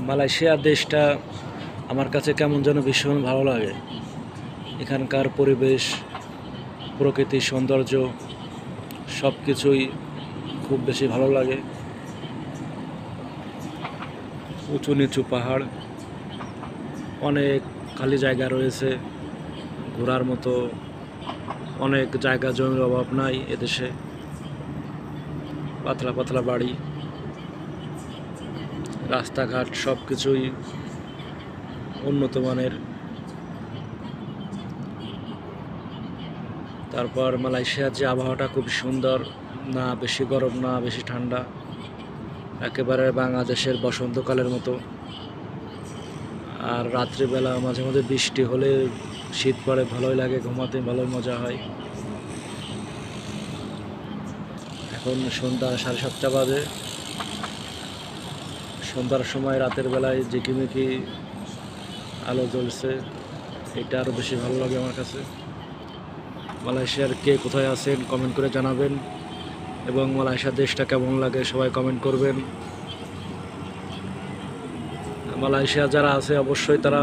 Malaysia দেশটা আমার কাছে কেমন যেন ভীষণ ভালো লাগে। এখানকার পরিবেশ, প্রকৃতির সৌন্দর্য সব কিছুই খুব বেশি ভালো লাগে। উঁচু নিচু পাহাড়, অনেক খালি জায়গা রয়েছে ঘোরার মতো, অনেক জায়গা জমির অভাব নাই এদেশে। পাতলা পাতলা বাড়ি, রাস্তাঘাট সব কিছুই উন্নত মানের। তারপর মালয়েশিয়ার যে আবহাওয়াটা খুব সুন্দর, না বেশি গরম না বেশি ঠান্ডা, একেবারে বাংলাদেশের বসন্তকালের মতো। আর রাত্রিবেলা মাঝে মাঝে বৃষ্টি হলে শীত পড়ে, ভালোই লাগে, ঘুমাতে ভালোই মজা হয়। এখন সন্ধ্যা 7:30 বাজে। সন্ধ্যার সময় রাতের বেলায় ঝিকিমিকি আলো জ্বলছে, এটা আরও বেশি ভালো লাগে আমার কাছে। মালয়েশিয়ার কে কোথায় আছেন কমেন্ট করে জানাবেন, এবং মালয়েশিয়া দেশটা কেমন লাগে সবাই কমেন্ট করবেন। মালয়েশিয়া যারা আছে অবশ্যই তারা